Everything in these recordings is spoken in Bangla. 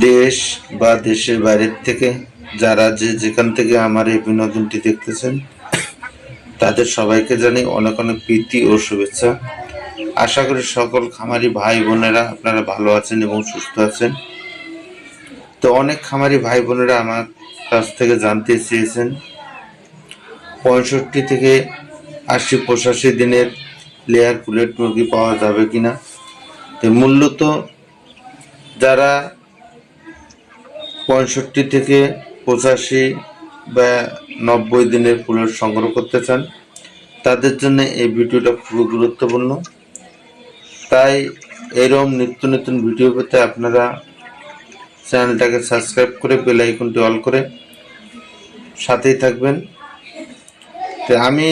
দেশ বা দেশের বাইরের থেকে যারা যেখান থেকে আমার এই বিনোদনটি দেখতেছেন তাদের সবাইকে জানাই অনেক অনেক প্রীতি ও শুভেচ্ছা। আশা করি সকল খামারি ভাই বোনেরা আপনারা ভালো আছেন এবং সুস্থ আছেন। তো অনেক খামারি ভাই বোনেরা আমার কাছ থেকে জানতে চেয়েছেন 65 থেকে 80-85 দিনের লেয়ার পুলেট মুরগি পাওয়া যাবে কিনা। তো মূলত যারা 65 থেকে 85 বা 90 দিনের পুলেট সংগ্রহ করতে চান তাদের জন্য এই ভিডিওটা খুবই গুরুত্বপূর্ণ। তাই এরকম নিত্য নতুন ভিডিও পেতে আপনারা চ্যানেলটাকে সাবস্ক্রাইব করে বেল আইকনটি অল করে সাথেই থাকবেন। তো আমি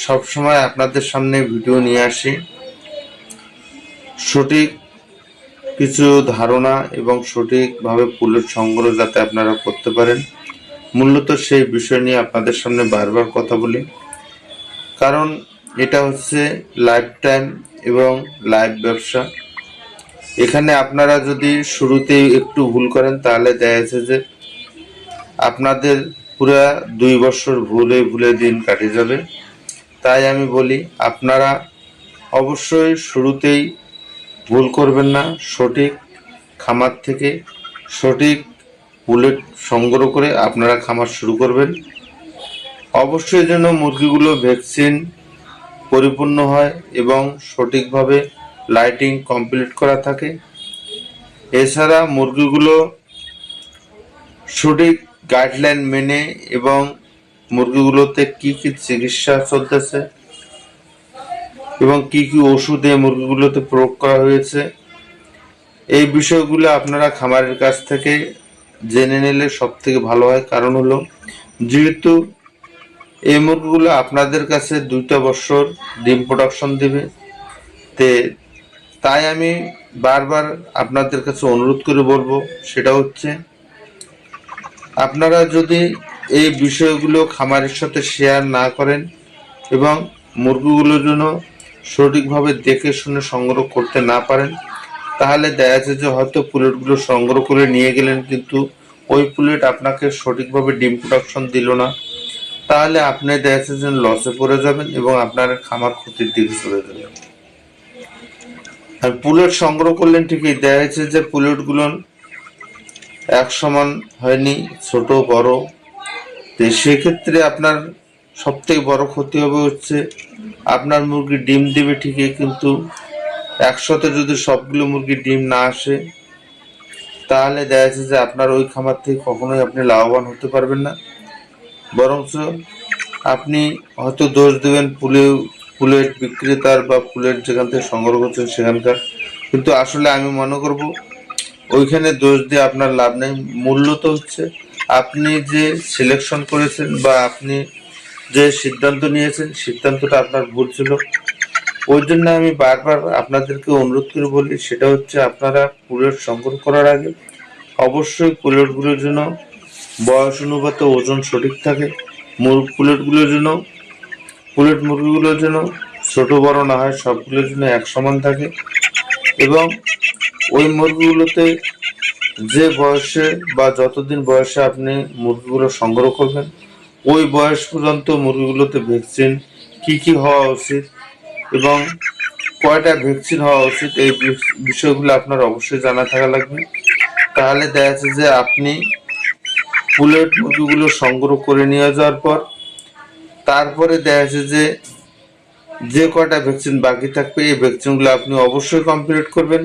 সবসময় আপনাদের সামনে ভিডিও নিয়ে আসি সঠিক কিছু ধারণা এবং সঠিকভাবে পুলেট সংগ্রহ যাতে আপনারা করতে পারেন, মূলত সেই বিষয় নিয়ে আপনাদের সামনে বারবার কথা বলি। কারণ এটা হচ্ছে লাইফ টাইম এবং লাইভ ব্যবসা। এখানে আপনারা যদি শুরুতেই একটু ভুল করেন তাহলে দেখা যাচ্ছে যে আপনাদের পুরা 2 বছর ভুলে ভুলে দিন কাটে যাবে। তাই আমি বলি আপনারা অবশ্যই শুরুতেই ভুল করবেন না, সঠিক খামার থেকে সঠিক পুলেট সংগ্রহ করে আপনারা খামার শুরু করবেন। অবশ্যই যেন মুরগিগুলো ভ্যাকসিন পরিপূর্ণ হয় এবং সঠিকভাবে লাইটিং কমপ্লিট করা থাকে। এছাড়া মুরগিগুলো সঠিক গাইডলাইন মেনে এবং মুরগিগুলোতে কি কি চিকিৎসা চলতেছে এবং কি কি ওষুধ এই মুরগিগুলোতে প্রয়োগ করা হয়েছে, এই বিষয়গুলো আপনারা খামারের কাছ থেকে জেনে নিলে সব থেকে ভালো হয়। কারণ হলো যেহেতু এই মুরগিগুলো আপনাদের কাছে 2টা বছর ডিম প্রোডাকশন দিবে, তাই আমি বারবার আপনাদের কাছে অনুরোধ করে বলবো সেটা হচ্ছে আপনারা যদি এই বিষয়গুলো খামারের সাথে শেয়ার না করেন এবং মুরগিগুলোর জন্য সঠিকভাবে দেখে শুনে সংগ্রহ করতে না পারেন তাহলে দেখা যাচ্ছে যে হয়তো পুলেটগুলো সংগ্রহ করে নিয়ে গেলেন কিন্তু ওই পুলেট আপনাকে সঠিকভাবে ডিম প্রোডাকশন দিল না, তাহলে আপনি দেখা যাচ্ছে যে লসে পড়ে যাবেন এবং আপনার খামার ক্ষতির দিকে চলে যাবে। আর পুলেট সংগ্রহ করলেন ঠিকই, দেখা যাচ্ছে যে পুলেটগুলো এক সমান হয়নি, ছোট বড়। তো সেক্ষেত্রে আপনার সব থেকে বড় ক্ষতি হবে হচ্ছে আপনার মুরগি ডিম দেবে ঠিকই কিন্তু একসাথে যদি সবগুলো মুরগি ডিম না আসে তাহলে দেখা যাচ্ছে যে আপনার ওই খামার থেকে কখনোই আপনি লাভবান হতে পারবেন না। বরঞ্চ আপনি হয়তো দোষ দেবেন পুলেট বিক্রেতার বা পুলেট যেখান থেকে সংগ্রহ করছেন সেখানকার, কিন্তু আসলে আমি মনে করব ওইখানে দোষ দিয়ে আপনার লাভ নেই। মূল্য তো হচ্ছে আপনি যে সিলেকশন করেছেন বা আপনি যে সিদ্ধান্ত নিয়েছেন সিদ্ধান্তটা আপনার ভুল ছিল। ওই জন্য আমি বারবার আপনাদেরকে অনুরোধ করে বলি সেটা হচ্ছে আপনারা পুলেট সংগ্রহ করার আগে অবশ্যই পুলেটগুলোর জন্য বয়স অনুপাতে ওজন সঠিক থাকে, পুলেটগুলোর জন্য পুলেট মুরগিগুলোর জন্য ছোট বড় না হয়, সবগুলোর জন্য এক সমান থাকে এবং ওই মুরগিগুলোতে যে বয়সে বা যতদিন বয়সে আপনি মুরগিগুলো সংগ্রহ করবেন ওই বয়স পর্যন্ত মুরগিগুলোতে ভ্যাকসিন কি কি হওয়া উচিত এবং কয়টা ভ্যাকসিন হওয়া উচিত এই বিষয়গুলো আপনার অবশ্যই জানা থাকা লাগবে। তাহলে দেখা যাচ্ছে যে আপনি পুলেট মুরগিগুলো সংগ্রহ করে নিয়ে যাওয়ার পর তারপরে দেখা যাচ্ছে যে কয়টা ভ্যাকসিন বাকি থাকবে এই ভ্যাকসিনগুলো আপনি অবশ্যই কমপ্লিট করবেন